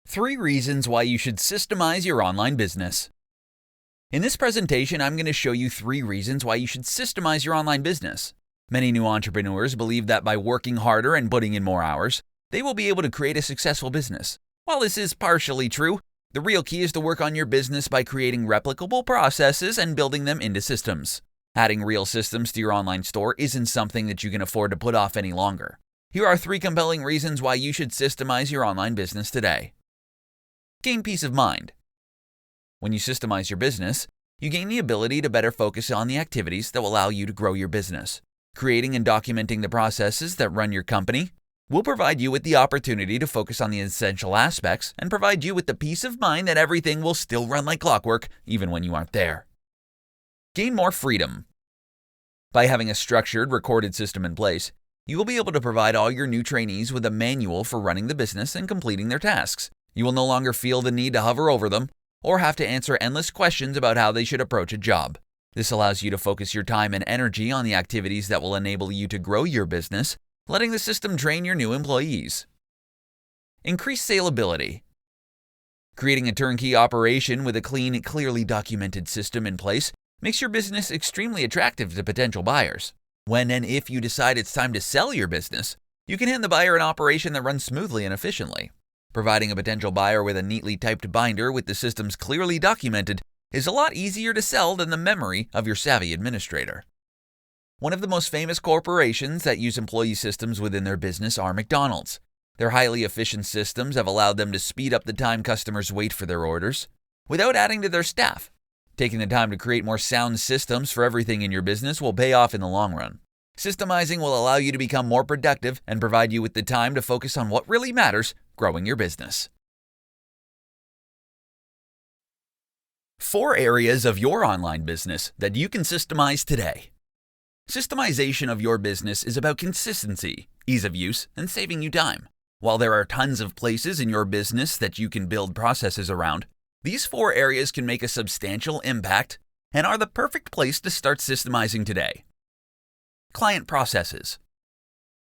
3 reasons why you should systemize your online business. In this presentation, I'm going to show you 3 reasons why you should systemize your online business. Many new entrepreneurs believe that by working harder and putting in more hours, they will be able to create a successful business. While this is partially true, the real key is to work on your business by creating replicable processes and building them into systems. Adding real systems to your online store isn't something that you can afford to put off any longer. Here are 3 compelling reasons why you should systemize your online business today. Gain peace of mind. When you systemize your business, you gain the ability to better focus on the activities that will allow you to grow your business. Creating and documenting the processes that run your company will provide you with the opportunity to focus on the essential aspects and provide you with the peace of mind that everything will still run like clockwork even when you aren't there. Gain more freedom. By having a structured, recorded system in place, you will be able to provide all your new trainees with a manual for running the business and completing their tasks. You will no longer feel the need to hover over them or have to answer endless questions about how they should approach a job. This allows you to focus your time and energy on the activities that will enable you to grow your business, letting the system train your new employees. Increase salability. Creating a turnkey operation with a clean, clearly documented system in place makes your business extremely attractive to potential buyers. When and if you decide it's time to sell your business, you can hand the buyer an operation that runs smoothly and efficiently. Providing a potential buyer with a neatly typed binder with the systems clearly documented is a lot easier to sell than the memory of your savvy administrator. One of the most famous corporations that use employee systems within their business are McDonald's. Their highly efficient systems have allowed them to speed up the time customers wait for their orders without adding to their staff. Taking the time to create more sound systems for everything in your business will pay off in the long run. Systemizing will allow you to become more productive and provide you with the time to focus on what really matters, growing your business. 4 areas of your online business that you can systemize today. Systemization of your business is about consistency, ease of use, and saving you time. While there are tons of places in your business that you can build processes around, these 4 areas can make a substantial impact and are the perfect place to start systemizing today. Client processes.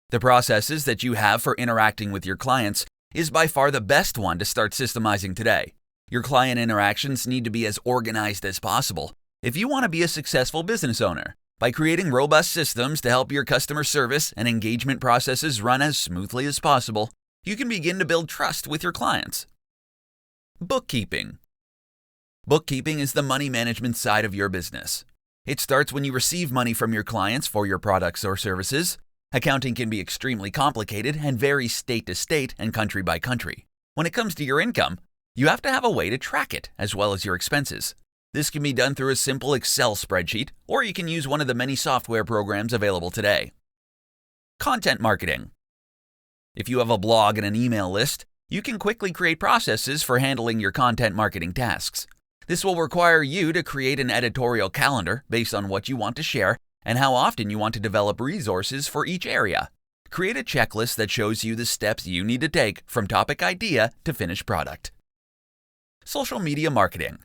The processes that you have for interacting with your clients is by far the best one to start systemizing today. Your client interactions need to be as organized as possible if you want to be a successful business owner. By creating robust systems to help your customer service and engagement processes run as smoothly as possible, you can begin to build trust with your clients. Bookkeeping. Bookkeeping is the money management side of your business. It starts when you receive money from your clients for your products or services. Accounting can be extremely complicated and vary state to state and country by country. When it comes to your income, you have to have a way to track it as well as your expenses. This can be done through a simple Excel spreadsheet, or you can use one of the many software programs available today. Content marketing. If you have a blog and an email list, you can quickly create processes for handling your content marketing tasks. This will require you to create an editorial calendar based on what you want to share and how often you want to develop resources for each area. Create a checklist that shows you the steps you need to take from topic idea to finished product. Social media marketing.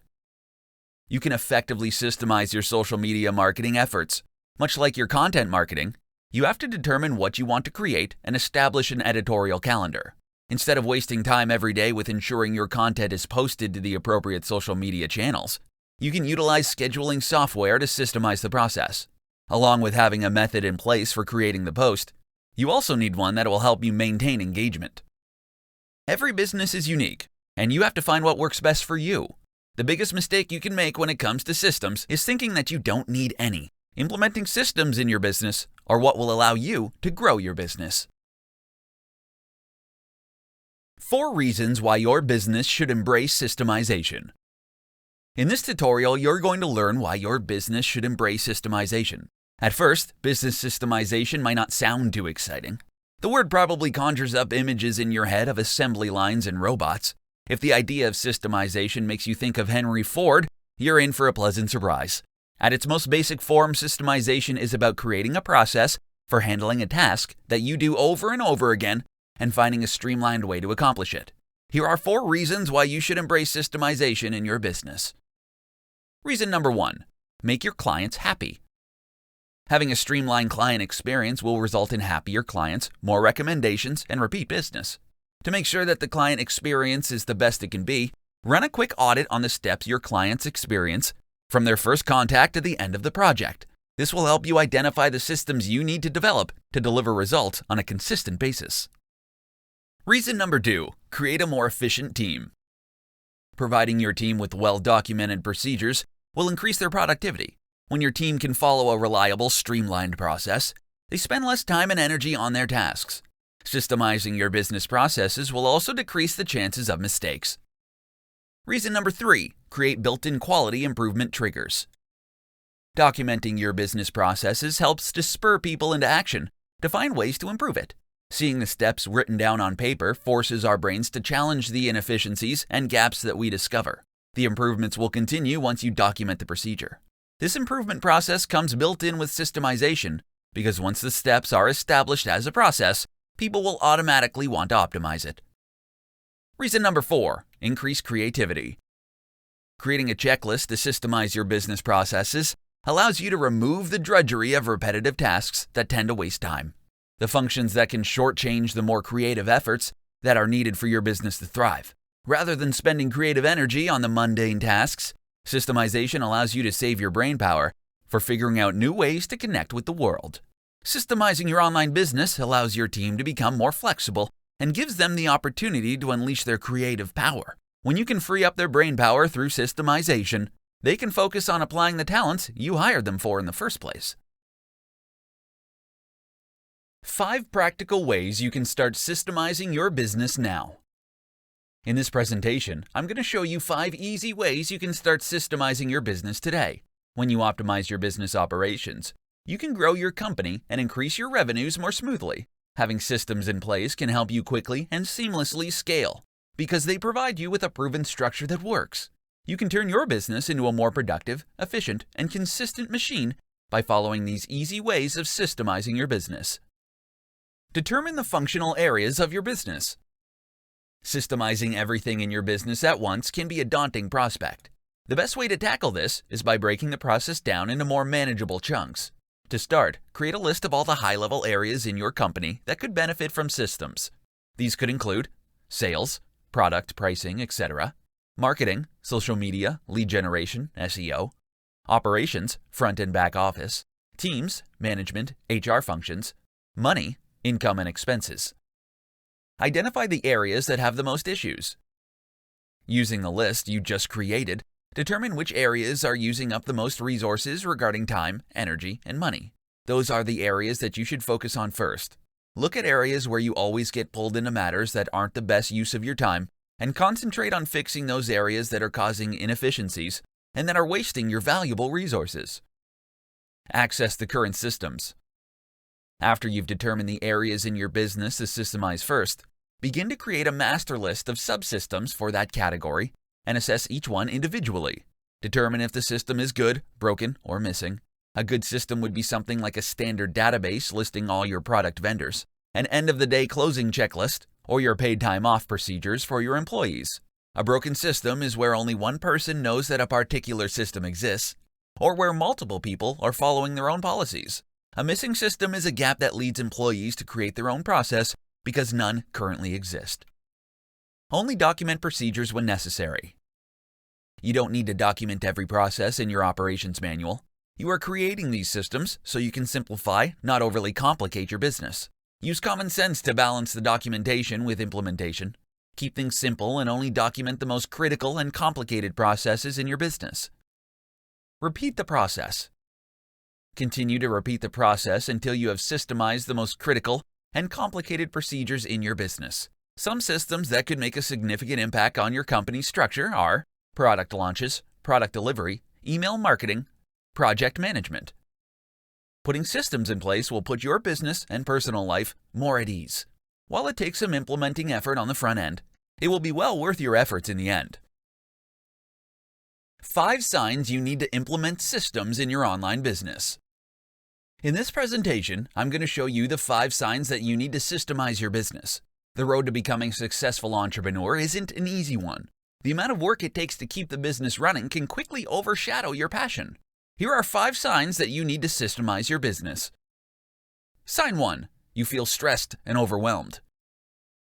You can effectively systemize your social media marketing efforts. Much like your content marketing, you have to determine what you want to create and establish an editorial calendar. Instead of wasting time every day with ensuring your content is posted to the appropriate social media channels, you can utilize scheduling software to systemize the process. Along with having a method in place for creating the post, you also need one that will help you maintain engagement. Every business is unique, and you have to find what works best for you. The biggest mistake you can make when it comes to systems is thinking that you don't need any. Implementing systems in your business are what will allow you to grow your business. 4 reasons why your business should embrace systemization. In this tutorial, you're going to learn why your business should embrace systemization. At first, business systemization might not sound too exciting. The word probably conjures up images in your head of assembly lines and robots. If the idea of systemization makes you think of Henry Ford, you're in for a pleasant surprise. At its most basic form, systemization is about creating a process for handling a task that you do over and over again and finding a streamlined way to accomplish it. Here are 4 reasons why you should embrace systemization in your business. Reason number 1, make your clients happy. Having a streamlined client experience will result in happier clients, more recommendations, and repeat business. To make sure that the client experience is the best it can be, run a quick audit on the steps your clients experience from their first contact to the end of the project. This will help you identify the systems you need to develop to deliver results on a consistent basis. Reason number 2, create a more efficient team. Providing your team with well-documented procedures will increase their productivity. When your team can follow a reliable, streamlined process, they spend less time and energy on their tasks. Systemizing your business processes will also decrease the chances of mistakes. Reason number 3, create built-in quality improvement triggers. Documenting your business processes helps to spur people into action to find ways to improve it. Seeing the steps written down on paper forces our brains to challenge the inefficiencies and gaps that we discover. The improvements will continue once you document the procedure. This improvement process comes built in with systemization because once the steps are established as a process, people will automatically want to optimize it. Reason number 4, increase creativity. Creating a checklist to systemize your business processes allows you to remove the drudgery of repetitive tasks that tend to waste time. The functions that can shortchange the more creative efforts that are needed for your business to thrive. Rather than spending creative energy on the mundane tasks, systemization allows you to save your brain power for figuring out new ways to connect with the world. Systemizing your online business allows your team to become more flexible and gives them the opportunity to unleash their creative power. When you can free up their brain power through systemization, they can focus on applying the talents you hired them for in the first place. 5 practical ways you can start systemizing your business now. In this presentation, I'm going to show you 5 easy ways you can start systemizing your business today. When you optimize your business operations, you can grow your company and increase your revenues more smoothly. Having systems in place can help you quickly and seamlessly scale because they provide you with a proven structure that works. You can turn your business into a more productive, efficient, and consistent machine by following these easy ways of systemizing your business. Determine the functional areas of your business. Systemizing everything in your business at once can be a daunting prospect. The best way to tackle this is by breaking the process down into more manageable chunks. To start, create a list of all the high-level areas in your company that could benefit from systems. These could include sales, product pricing, etc., marketing, social media, lead generation, SEO, operations, front and back office, teams, management, HR functions, money, income and expenses. Identify the areas that have the most issues. Using the list you just created, determine which areas are using up the most resources regarding time, energy, and money. Those are the areas that you should focus on first. Look at areas where you always get pulled into matters that aren't the best use of your time and concentrate on fixing those areas that are causing inefficiencies and that are wasting your valuable resources. Access the current systems. After you've determined the areas in your business to systemize first, begin to create a master list of subsystems for that category and assess each one individually. Determine if the system is good, broken, or missing. A good system would be something like a standard database listing all your product vendors, an end-of-the-day closing checklist, or your paid time off procedures for your employees. A broken system is where only one person knows that a particular system exists, or where multiple people are following their own policies. A missing system is a gap that leads employees to create their own process because none currently exist. Only document procedures when necessary. You don't need to document every process in your operations manual. You are creating these systems so you can simplify, not overly complicate your business. Use common sense to balance the documentation with implementation. Keep things simple and only document the most critical and complicated processes in your business. Repeat the process. Continue to repeat the process until you have systemized the most critical and complicated procedures in your business. Some systems that could make a significant impact on your company's structure are product launches, product delivery, email marketing, project management. Putting systems in place will put your business and personal life more at ease. While it takes some implementing effort on the front end, it will be well worth your efforts in the end. 5 signs you need to implement systems in your online business. In this presentation, I'm going to show you the 5 signs that you need to systemize your business. The road to becoming a successful entrepreneur isn't an easy one. The amount of work it takes to keep the business running can quickly overshadow your passion. Here are 5 signs that you need to systemize your business. Sign 1. You feel stressed and overwhelmed.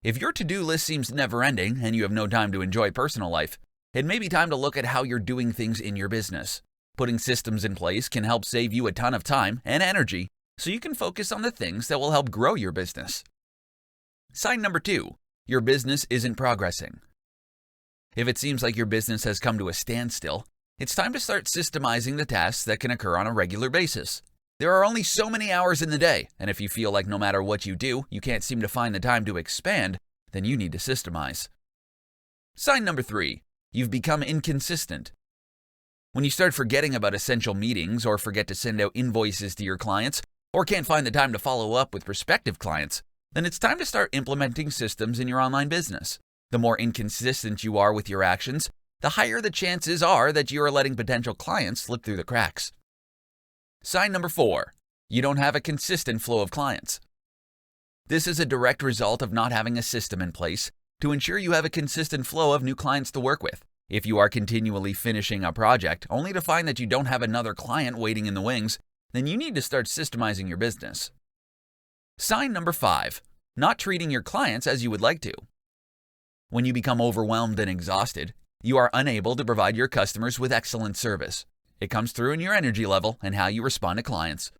If your to-do list seems never-ending and you have no time to enjoy personal life, it may be time to look at how you're doing things in your business. Putting systems in place can help save you a ton of time and energy so you can focus on the things that will help grow your business. Sign number 2, your business isn't progressing. If it seems like your business has come to a standstill, it's time to start systemizing the tasks that can occur on a regular basis. There are only so many hours in the day, and if you feel like no matter what you do, you can't seem to find the time to expand, then you need to systemize. Sign number 3, you've become inconsistent. When you start forgetting about essential meetings or forget to send out invoices to your clients or can't find the time to follow up with prospective clients, then it's time to start implementing systems in your online business. The more inconsistent you are with your actions, the higher the chances are that you are letting potential clients slip through the cracks. Sign number 4, you don't have a consistent flow of clients. This is a direct result of not having a system in place to ensure you have a consistent flow of new clients to work with. If you are continually finishing a project only to find that you don't have another client waiting in the wings, then you need to start systemizing your business. Sign number 5, not treating your clients as you would like to. When you become overwhelmed and exhausted, you are unable to provide your customers with excellent service. It comes through in your energy level and how you respond to clients.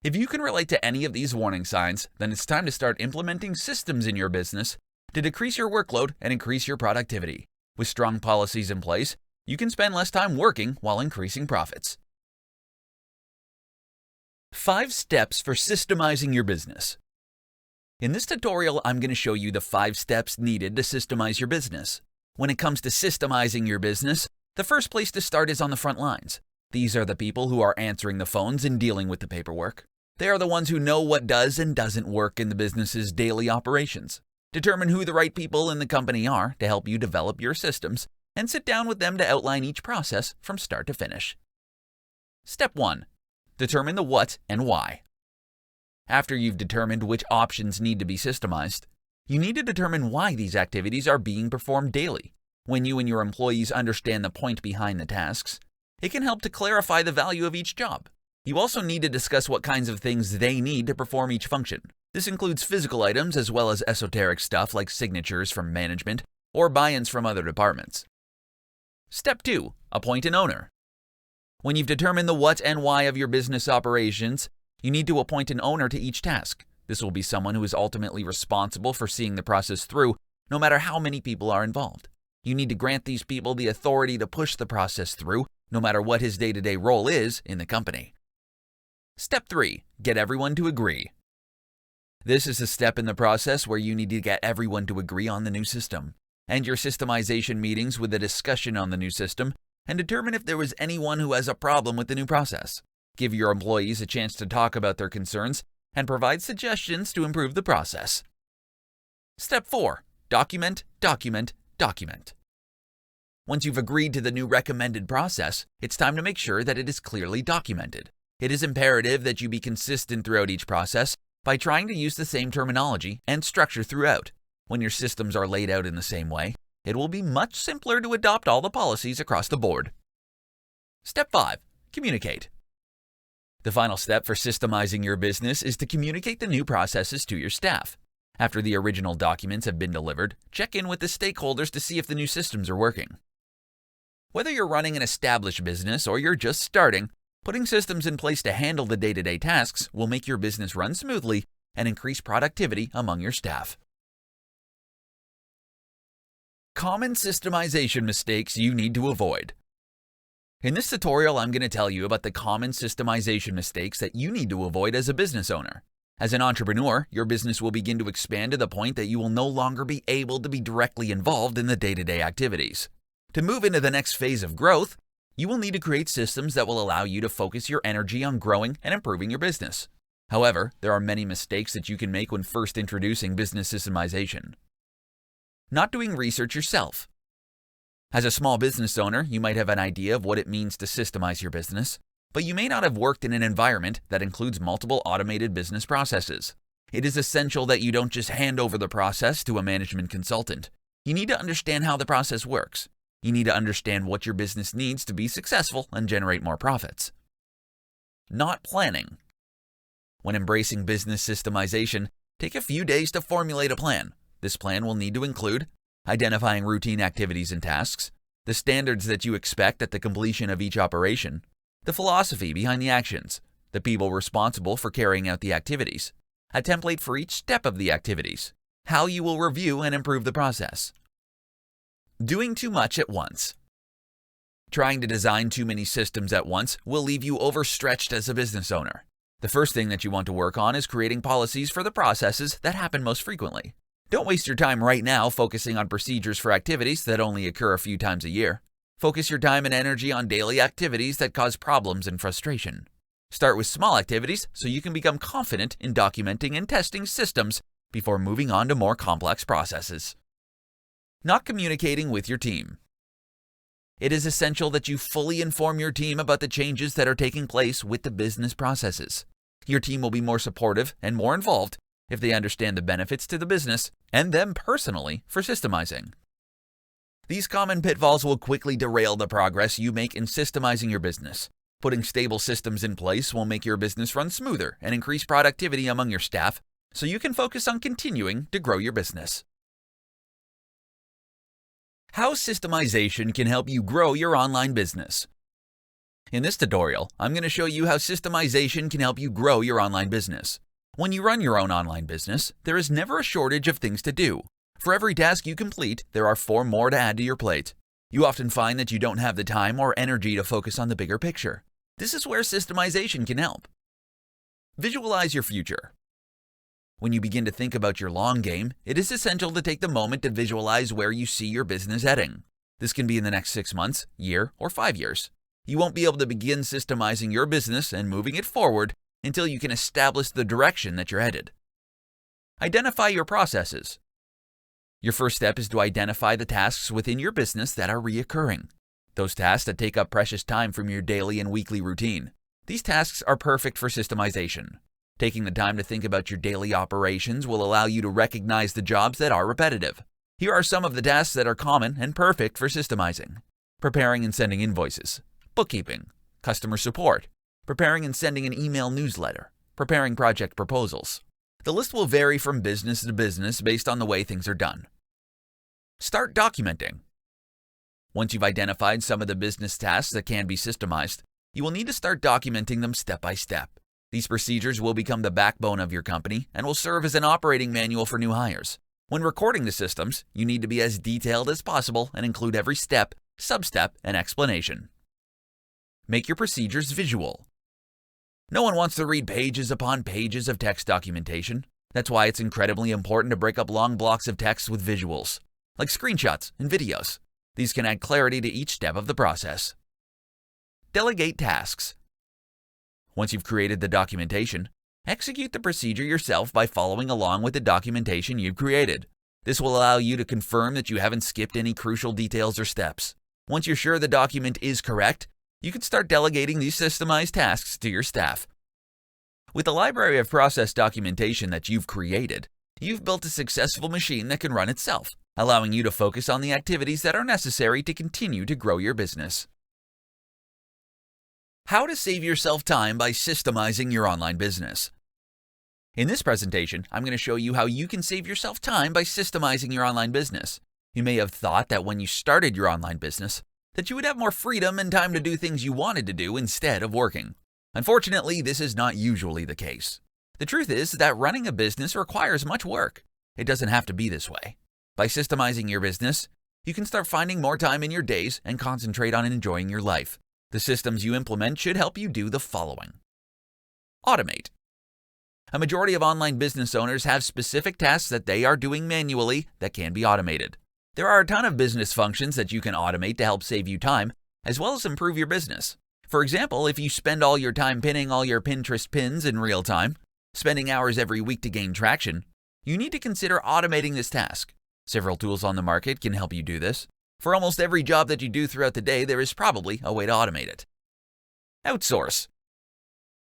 If you can relate to any of these warning signs, then it's time to start implementing systems in your business to decrease your workload and increase your productivity. With strong policies in place, you can spend less time working while increasing profits. 5 steps for systemizing your business. In this tutorial, I'm going to show you the 5 steps needed to systemize your business. When it comes to systemizing your business, the first place to start is on the front lines. These are the people who are answering the phones and dealing with the paperwork. They are the ones who know what does and doesn't work in the business's daily operations. Determine who the right people in the company are to help you develop your systems, and sit down with them to outline each process from start to finish. Step 1. Determine the what and why. After you've determined which options need to be systemized, you need to determine why these activities are being performed daily. When you and your employees understand the point behind the tasks, it can help to clarify the value of each job. You also need to discuss what kinds of things they need to perform each function. This includes physical items as well as esoteric stuff like signatures from management or buy-ins from other departments. Step 2. Appoint an owner. When you've determined the what and why of your business operations, you need to appoint an owner to each task. This will be someone who is ultimately responsible for seeing the process through, no matter how many people are involved. You need to grant these people the authority to push the process through, no matter what his day-to-day role is in the company. Step 3. Get everyone to agree. This is a step in the process where you need to get everyone to agree on the new system. End your systemization meetings with a discussion on the new system and determine if there was anyone who has a problem with the new process. Give your employees a chance to talk about their concerns and provide suggestions to improve the process. Step 4. Document, document, document. Once you've agreed to the new recommended process, it's time to make sure that it is clearly documented. It is imperative that you be consistent throughout each process by trying to use the same terminology and structure throughout. When your systems are laid out in the same way, it will be much simpler to adopt all the policies across the board. Step 5. Communicate. The final step for systemizing your business is to communicate the new processes to your staff. After the original documents have been delivered, check in with the stakeholders to see if the new systems are working. Whether you're running an established business or you're just starting, putting systems in place to handle the day-to-day tasks will make your business run smoothly and increase productivity among your staff. Common systemization mistakes you need to avoid. In this tutorial, I'm going to tell you about the common systemization mistakes that you need to avoid as a business owner. As an entrepreneur, your business will begin to expand to the point that you will no longer be able to be directly involved in the day-to-day activities. To move into the next phase of growth, you will need to create systems that will allow you to focus your energy on growing and improving your business. However, there are many mistakes that you can make when first introducing business systemization. Not doing research yourself. As a small business owner, you might have an idea of what it means to systemize your business, but you may not have worked in an environment that includes multiple automated business processes. It is essential that you don't just hand over the process to a management consultant. You need to understand how the process works. You need to understand what your business needs to be successful and generate more profits. Not planning. When embracing business systemization, take a few days to formulate a plan. This plan will need to include identifying routine activities and tasks, the standards that you expect at the completion of each operation, the philosophy behind the actions, the people responsible for carrying out the activities, a template for each step of the activities, how you will review and improve the process. Doing too much at once. Trying to design too many systems at once will leave you overstretched as a business owner. The first thing that you want to work on is creating policies for the processes that happen most frequently. Don't waste your time right now focusing on procedures for activities that only occur a few times a year. Focus your time and energy on daily activities that cause problems and frustration. Start with small activities so you can become confident in documenting and testing systems before moving on to more complex processes. Not communicating with your team. It is essential that you fully inform your team about the changes that are taking place with the business processes. Your team will be more supportive and more involved if they understand the benefits to the business and them personally for systemizing. These common pitfalls will quickly derail the progress you make in systemizing your business. Putting stable systems in place will make your business run smoother and increase productivity among your staff so you can focus on continuing to grow your business. How systemization can help you grow your online business. In this tutorial, I'm going to show you how systemization can help you grow your online business. When you run your own online business, there is never a shortage of things to do. For every task you complete, there are 4 more to add to your plate. You often find that you don't have the time or energy to focus on the bigger picture. This is where systemization can help. Visualize your future. When you begin to think about your long game, it is essential to take the moment to visualize where you see your business heading. This can be in the next 6 months, year, or 5 years. You won't be able to begin systemizing your business and moving it forward until you can establish the direction that you're headed. Identify your processes. Your first step is to identify the tasks within your business that are reoccurring. Those tasks that take up precious time from your daily and weekly routine. These tasks are perfect for systemization. Taking the time to think about your daily operations will allow you to recognize the jobs that are repetitive. Here are some of the tasks that are common and perfect for systemizing. Preparing and sending invoices, bookkeeping, customer support, preparing and sending an email newsletter, preparing project proposals. The list will vary from business to business based on the way things are done. Start documenting. Once you've identified some of the business tasks that can be systemized, you will need to start documenting them step by step. These procedures will become the backbone of your company and will serve as an operating manual for new hires. When recording the systems, you need to be as detailed as possible and include every step, sub-step, and explanation. Make your procedures visual. No one wants to read pages upon pages of text documentation. That's why it's incredibly important to break up long blocks of text with visuals, like screenshots and videos. These can add clarity to each step of the process. Delegate tasks. Once you've created the documentation, execute the procedure yourself by following along with the documentation you've created. This will allow you to confirm that you haven't skipped any crucial details or steps. Once you're sure the document is correct, you can start delegating these systemized tasks to your staff. With the library of process documentation that you've created, you've built a successful machine that can run itself, allowing you to focus on the activities that are necessary to continue to grow your business. How to save yourself time by systemizing your online business. In this presentation, I'm going to show you how you can save yourself time by systemizing your online business. You may have thought that when you started your online business, that you would have more freedom and time to do things you wanted to do instead of working. Unfortunately, this is not usually the case. The truth is that running a business requires much work. It doesn't have to be this way. By systemizing your business, you can start finding more time in your days and concentrate on enjoying your life. The systems you implement should help you do the following. Automate. A majority of online business owners have specific tasks that they are doing manually that can be automated. There are a ton of business functions that you can automate to help save you time, as well as improve your business. For example, if you spend all your time pinning all your Pinterest pins in real time, spending hours every week to gain traction, you need to consider automating this task. Several tools on the market can help you do this. For almost every job that you do throughout the day, there is probably a way to automate it. Outsource.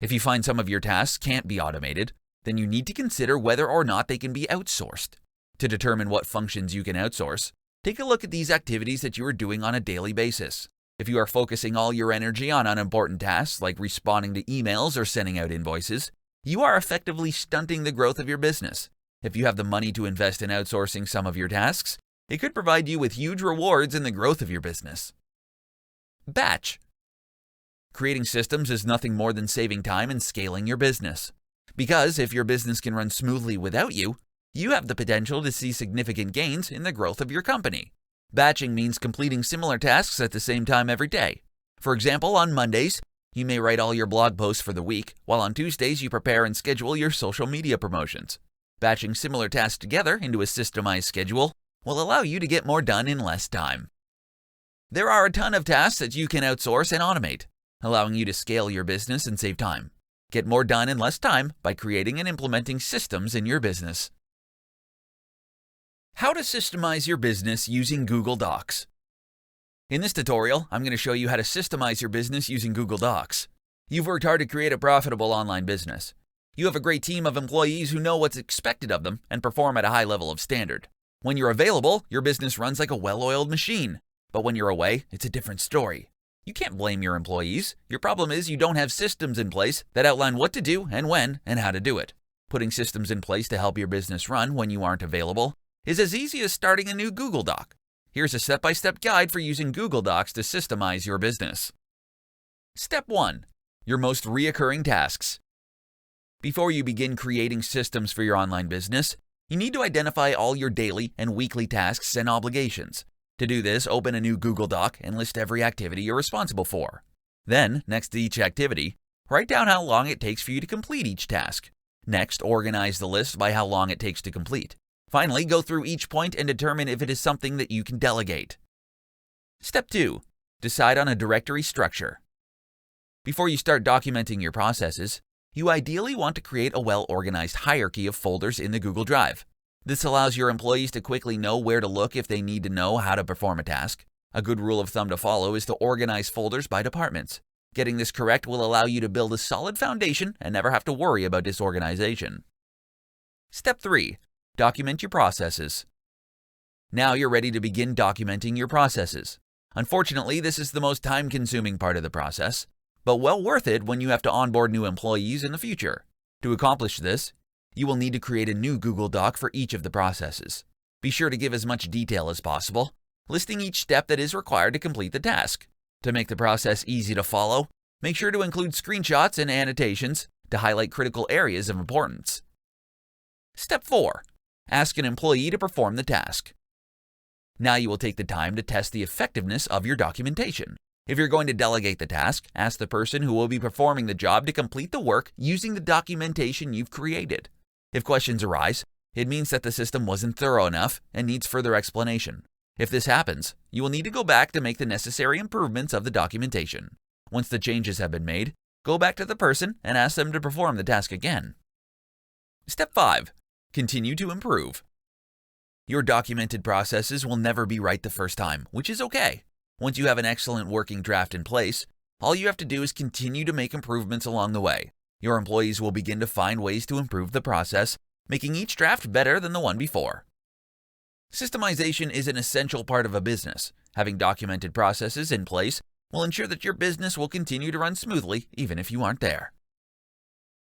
If you find some of your tasks can't be automated, then you need to consider whether or not they can be outsourced. To determine what functions you can outsource, take a look at these activities that you are doing on a daily basis. If you are focusing all your energy on unimportant tasks like responding to emails or sending out invoices, you are effectively stunting the growth of your business. If you have the money to invest in outsourcing some of your tasks, it could provide you with huge rewards in the growth of your business. Batch. Creating systems is nothing more than saving time and scaling your business. Because if your business can run smoothly without you, you have the potential to see significant gains in the growth of your company. Batching means completing similar tasks at the same time every day. For example, on Mondays, you may write all your blog posts for the week, while on Tuesdays you prepare and schedule your social media promotions. Batching similar tasks together into a systemized schedule will allow you to get more done in less time. There are a ton of tasks that you can outsource and automate, allowing you to scale your business and save time. Get more done in less time by creating and implementing systems in your business. How to systemize your business using Google Docs. In this tutorial, I'm going to show you how to systemize your business using Google Docs. You've worked hard to create a profitable online business. You have a great team of employees who know what's expected of them and perform at a high level of standard. When you're available, your business runs like a well-oiled machine. But when you're away, it's a different story. You can't blame your employees. Your problem is you don't have systems in place that outline what to do and when and how to do it. Putting systems in place to help your business run when you aren't available is as easy as starting a new Google Doc. Here's a step-by-step guide for using Google Docs to systemize your business. Step 1. Your most reoccurring tasks. Before you begin creating systems for your online business, you need to identify all your daily and weekly tasks and obligations. To do this, open a new Google Doc and list every activity you're responsible for. Then, next to each activity, write down how long it takes for you to complete each task. Next, organize the list by how long it takes to complete. Finally, go through each point and determine if it is something that you can delegate. Step 2. Decide on a directory structure. Before you start documenting your processes, you ideally want to create a well-organized hierarchy of folders in the Google Drive. This allows your employees to quickly know where to look if they need to know how to perform a task. A good rule of thumb to follow is to organize folders by departments. Getting this correct will allow you to build a solid foundation and never have to worry about disorganization. Step 3. Document your processes. Now you're ready to begin documenting your processes. Unfortunately, this is the most time-consuming part of the process, but well worth it when you have to onboard new employees in the future. To accomplish this, you will need to create a new Google Doc for each of the processes. Be sure to give as much detail as possible, listing each step that is required to complete the task. To make the process easy to follow, make sure to include screenshots and annotations to highlight critical areas of importance. Step 4. Ask an employee to perform the task. Now you will take the time to test the effectiveness of your documentation. If you're going to delegate the task, ask the person who will be performing the job to complete the work using the documentation you've created. If questions arise, it means that the system wasn't thorough enough and needs further explanation. If this happens, you will need to go back to make the necessary improvements of the documentation. Once the changes have been made, go back to the person and ask them to perform the task again. Step 5. Continue to improve. Your documented processes will never be right the first time, which is okay. Once you have an excellent working draft in place, all you have to do is continue to make improvements along the way. Your employees will begin to find ways to improve the process, making each draft better than the one before. Systemization is an essential part of a business. Having documented processes in place will ensure that your business will continue to run smoothly even if you aren't there.